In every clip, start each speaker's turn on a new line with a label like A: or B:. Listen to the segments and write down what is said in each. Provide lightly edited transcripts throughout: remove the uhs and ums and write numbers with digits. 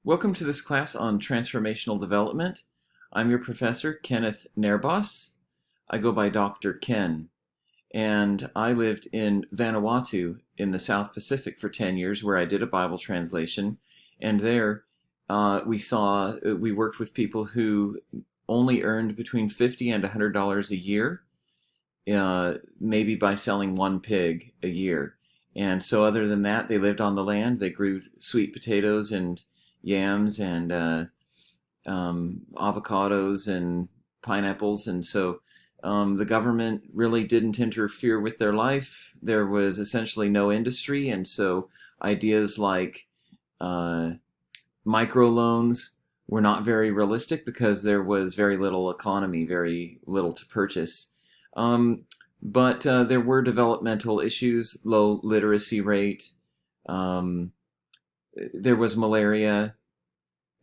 A: Welcome to this class on transformational development. I'm your professor, Kenneth Nerbos. I go by Dr. Ken, and I lived in Vanuatu in the South Pacific for 10 years where I did a Bible translation, and there we worked with people who only earned between $50 and $100 a year, maybe by selling one pig a year. And so other than that, they lived on the land, they grew sweet potatoes and yams and avocados and pineapples, and so the government really didn't interfere with their life. There was essentially no industry, and so ideas like microloans were not very realistic because there was very little economy, very little to purchase. But there were developmental issues, low literacy rate, there was malaria,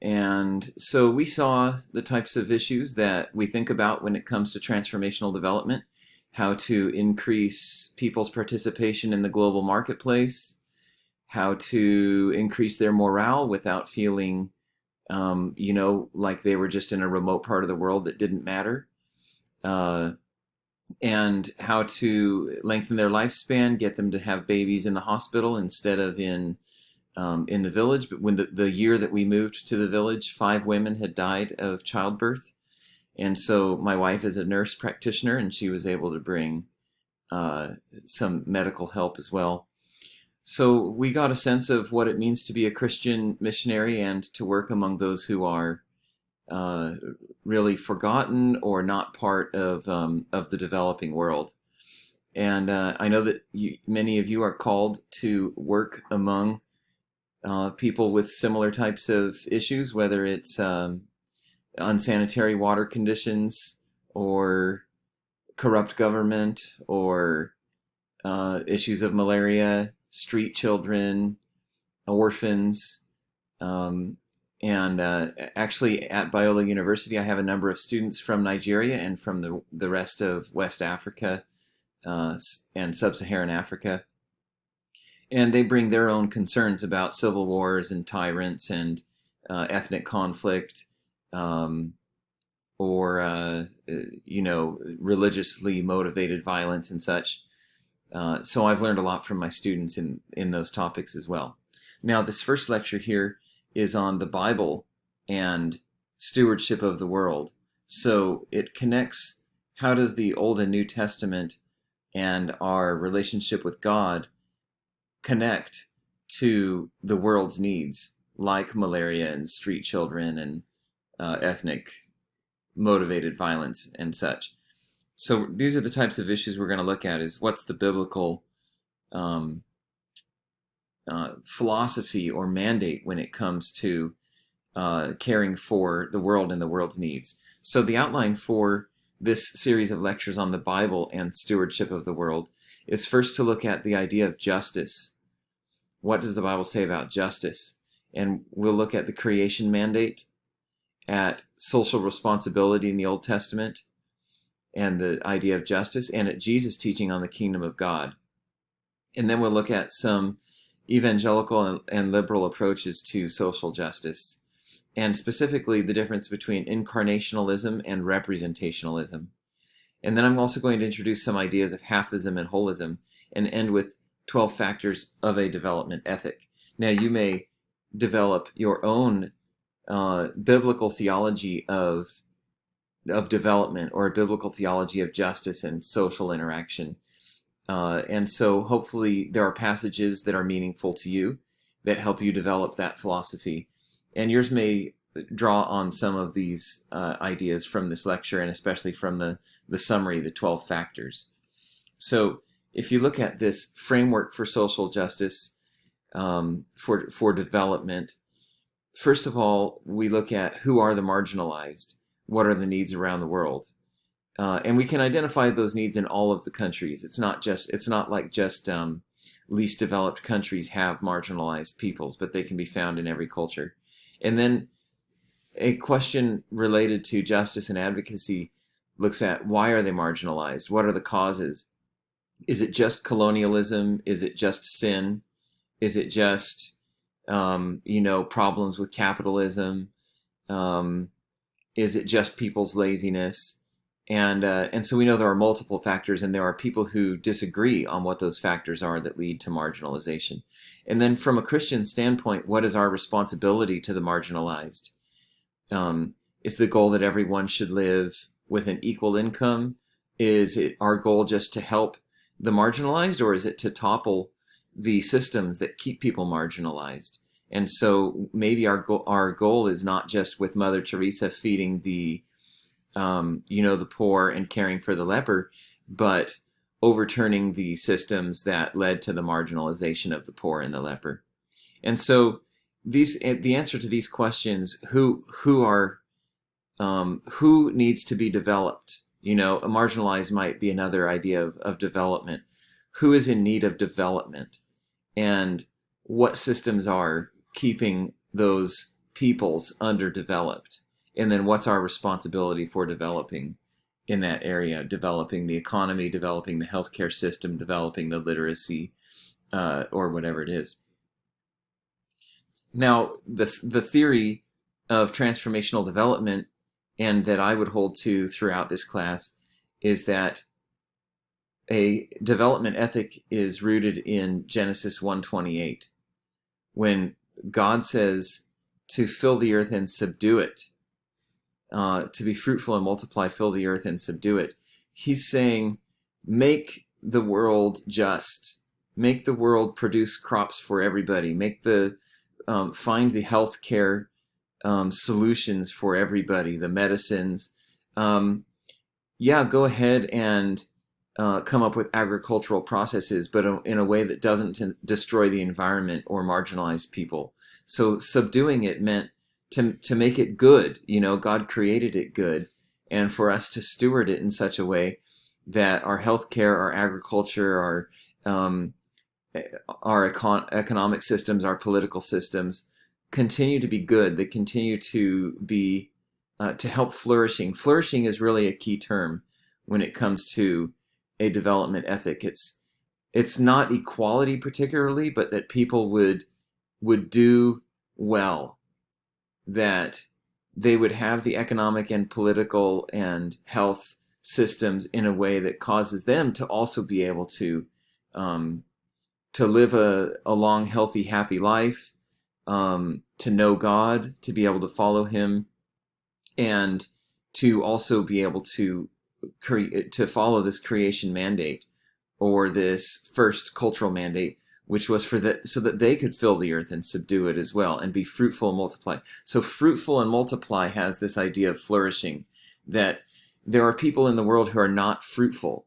A: and so we saw the types of issues that we think about when it comes to transformational development: how to increase people's participation in the global marketplace, how to increase their morale without feeling, like they were just in a remote part of the world that didn't matter, and how to lengthen their lifespan, get them to have babies in the hospital instead of in the village. But when the year that we moved to the village, 5 women had died of childbirth. And so my wife is a nurse practitioner, and she was able to bring some medical help as well. So we got a sense of what it means to be a Christian missionary and to work among those who are really forgotten or not part of the developing world. And I know that many of you are called to work among people with similar types of issues, whether it's unsanitary water conditions or corrupt government or issues of malaria, street children, orphans. And actually at Biola University, I have a number of students from Nigeria and from the rest of West Africa and Sub-Saharan Africa. And they bring their own concerns about civil wars and tyrants and ethnic conflict, or religiously motivated violence and such. So I've learned a lot from my students in those topics as well. Now, this first lecture here is on the Bible and stewardship of the world. So it connects how does the Old and New Testament and our relationship with God connect to the world's needs, like malaria and street children and ethnic motivated violence and such. So these are the types of issues we're going to look at: is what's the biblical philosophy or mandate when it comes to caring for the world and the world's needs. So the outline for this series of lectures on the Bible and stewardship of the world is first to look at the idea of justice. What does the Bible say about justice? And we'll look at the creation mandate, at social responsibility in the Old Testament, and the idea of justice, and at Jesus' teaching on the kingdom of God. And then we'll look at some evangelical and liberal approaches to social justice, and specifically the difference between incarnationalism and representationalism. And then I'm also going to introduce some ideas of halfism and holism, and end with 12 factors of a development ethic. Now, you may develop your own biblical theology of development, or a biblical theology of justice and social interaction. And so hopefully there are passages that are meaningful to you that help you develop that philosophy. And yours may draw on some of these ideas from this lecture, and especially from the summary, the 12 factors. So if you look at this framework for social justice, for development, first of all, we look at who are the marginalized, what are the needs around the world. And we can identify those needs in all of the countries. It's not like just least developed countries have marginalized peoples, but they can be found in every culture. And then a question related to justice and advocacy looks at why are they marginalized? What are the causes? Is it just colonialism? Is it just sin? Is it just problems with capitalism? Is it just people's laziness? And so we know there are multiple factors, and there are people who disagree on what those factors are that lead to marginalization. And then from a Christian standpoint, what is our responsibility to the marginalized? Is the goal that everyone should live with an equal income? Is it our goal just to help the marginalized, or is it to topple the systems that keep people marginalized? And so maybe our goal is not just with Mother Teresa feeding the poor and caring for the leper, but overturning the systems that led to the marginalization of the poor and the leper. And so the answer to these questions: who needs to be developed? A marginalized might be another idea of development. Who is in need of development, and what systems are keeping those peoples underdeveloped? And then what's our responsibility for developing in that area, developing the economy, developing the healthcare system, developing the literacy, or whatever it is. Now, the theory of transformational development, and that I would hold to throughout this class, is that a development ethic is rooted in Genesis 1:28, when God says to fill the earth and subdue it, to be fruitful and multiply, fill the earth and subdue it. He's saying, make the world just, make the world produce crops for everybody, find the healthcare solutions for everybody, the medicines. Go ahead and come up with agricultural processes, but in a way that doesn't destroy the environment or marginalize people. So subduing it meant to make it good. God created it good, and for us to steward it in such a way that our healthcare, our agriculture, our economic systems, our political systems continue to be good. They continue to be to help flourishing. Flourishing is really a key term when it comes to a development ethic. It's not equality particularly, but that people would do well, that they would have the economic and political and health systems in a way that causes them to also be able to live a long, healthy, happy life, to know God, to be able to follow Him, and to also be able to follow this creation mandate, or this first cultural mandate, which was so that they could fill the earth and subdue it as well, and be fruitful and multiply. So fruitful and multiply has this idea of flourishing, that there are people in the world who are not fruitful,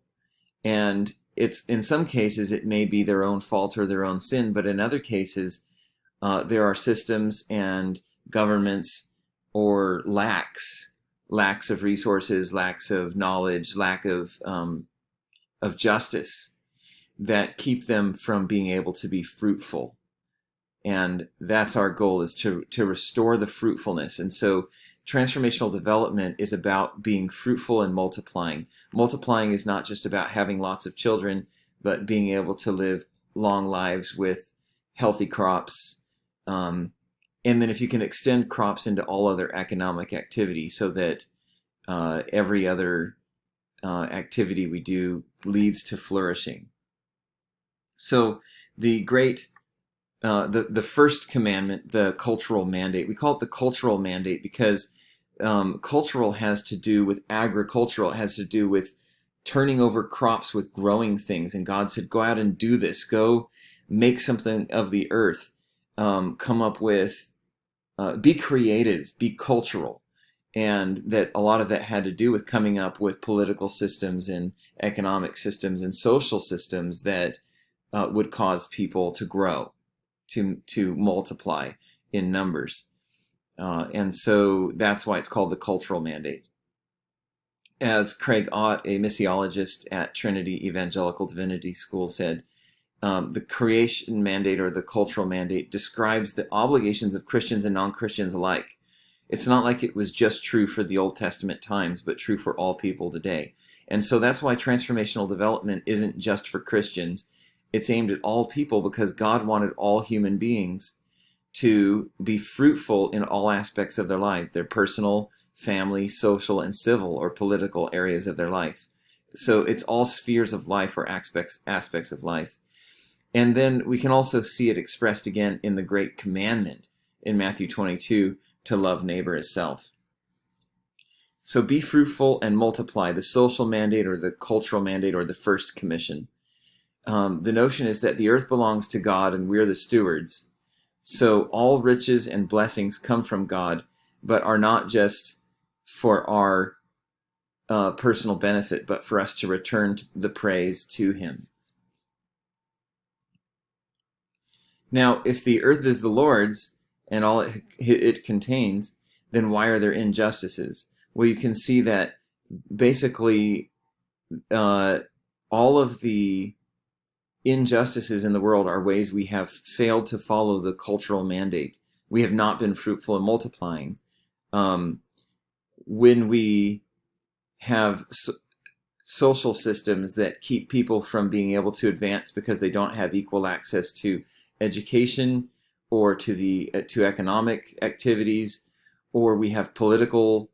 A: and it's in some cases it may be their own fault or their own sin, but in other cases there are systems and governments, or lacks of resources, lacks of knowledge, lack of justice, that keep them from being able to be fruitful. And that's our goal, is to restore the fruitfulness. And so transformational development is about being fruitful and multiplying. Multiplying is not just about having lots of children, but being able to live long lives with healthy crops. And then if you can extend crops into all other economic activity, so that every other activity we do leads to flourishing. So the the first commandment, the cultural mandate, we call it the cultural mandate because cultural has to do with agricultural. It has to do with turning over crops, with growing things. And God said, go out and do this. Go make something of the earth. Come up with, be creative, be cultural. And that a lot of that had to do with coming up with political systems and economic systems and social systems that would cause people to grow, to multiply in numbers. And so that's why it's called the cultural mandate. As Craig Ott, a missiologist at Trinity Evangelical Divinity School, said, the creation mandate, or the cultural mandate, describes the obligations of Christians and non-Christians alike. It's not like it was just true for the Old Testament times, but true for all people today. And so that's why transformational development isn't just for Christians. It's aimed at all people, because God wanted all human beings to be fruitful in all aspects of their life, their personal, family, social, and civil or political areas of their life. So it's all spheres of life or aspects of life. And then we can also see it expressed again in the great commandment in Matthew 22 to love neighbor as self. So be fruitful and multiply, the social mandate or the cultural mandate or the first commission. The notion is that the earth belongs to God and we're the stewards. So all riches and blessings come from God, but are not just for our personal benefit, but for us to return the praise to Him. Now, if the earth is the Lord's and all it contains, then why are there injustices? Well, you can see that basically all of the injustices in the world are ways we have failed to follow the cultural mandate. We have not been fruitful and multiplying. When we have social systems that keep people from being able to advance because they don't have equal access to education or to economic activities, or we have political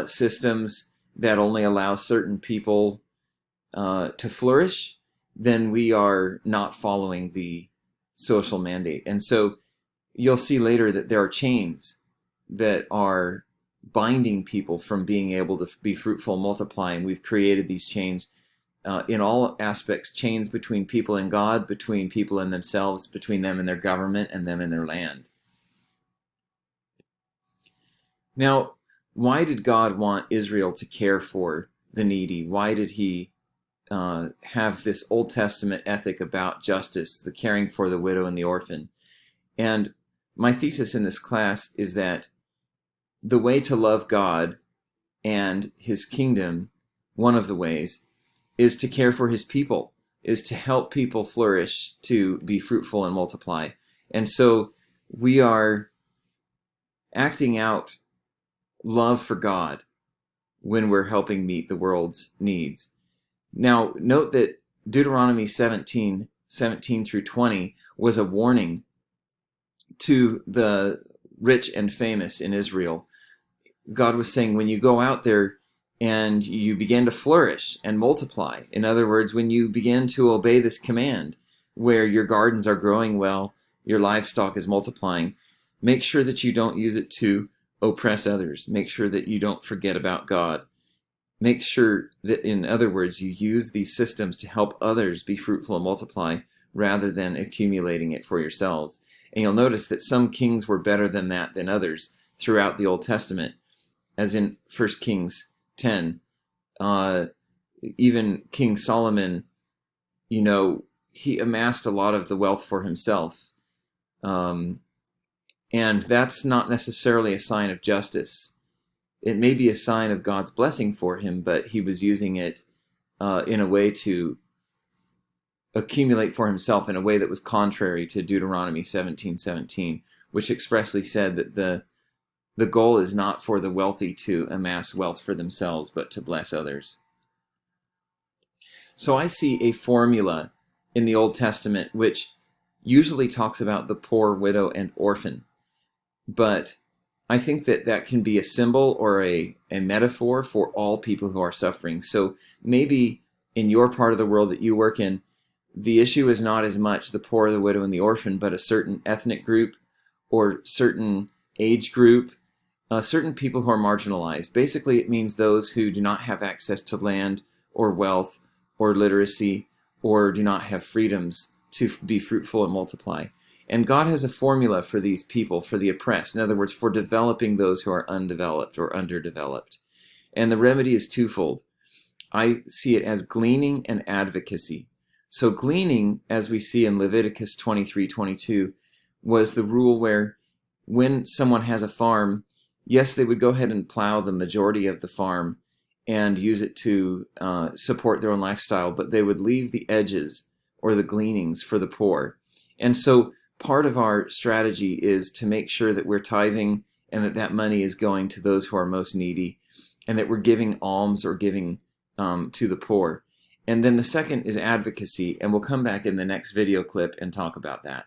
A: systems that only allow certain people to flourish, then we are not following the social mandate. And so you'll see later that there are chains that are binding people from being able to be fruitful and multiplying. We've created these chains in all aspects, chains between people and God, between people and themselves, between them and their government, and them and their land. Now, why did God want Israel to care for the needy? Why did He have this Old Testament ethic about justice, the caring for the widow and the orphan? And my thesis in this class is that the way to love God and His kingdom, one of the ways, is to care for His people, is to help people flourish, to be fruitful and multiply. And so we are acting out love for God when we're helping meet the world's needs. Now, note that Deuteronomy 17 through 20 was a warning to the rich and famous in Israel. God was saying, when you go out there and you begin to flourish and multiply, in other words, when you begin to obey this command, where your gardens are growing well, your livestock is multiplying, make sure that you don't use it to oppress others. Make sure that you don't forget about God. Make sure that, in other words, you use these systems to help others be fruitful and multiply rather than accumulating it for yourselves. And you'll notice that some kings were better than that than others throughout the Old Testament, as in 1 Kings 10. Even King Solomon, he amassed a lot of the wealth for himself. And that's not necessarily a sign of justice. It may be a sign of God's blessing for him, but he was using it in a way to accumulate for himself in a way that was contrary to Deuteronomy 17:17, which expressly said that the goal is not for the wealthy to amass wealth for themselves, but to bless others. So I see a formula in the Old Testament which usually talks about the poor, widow, and orphan. But I think that that can be a symbol or a metaphor for all people who are suffering. So maybe in your part of the world that you work in, the issue is not as much the poor, the widow, and the orphan, but a certain ethnic group or certain age group, certain people who are marginalized. Basically, it means those who do not have access to land or wealth or literacy or do not have freedoms to be fruitful and multiply. And God has a formula for these people, for the oppressed. In other words, for developing those who are undeveloped or underdeveloped. And the remedy is twofold. I see it as gleaning and advocacy. So gleaning, as we see in Leviticus 23:22, was the rule where when someone has a farm, yes, they would go ahead and plow the majority of the farm and use it to support their own lifestyle, but they would leave the edges or the gleanings for the poor. And so part of our strategy is to make sure that we're tithing and that money is going to those who are most needy and that we're giving alms or giving to the poor. And then the second is advocacy, and we'll come back in the next video clip and talk about that.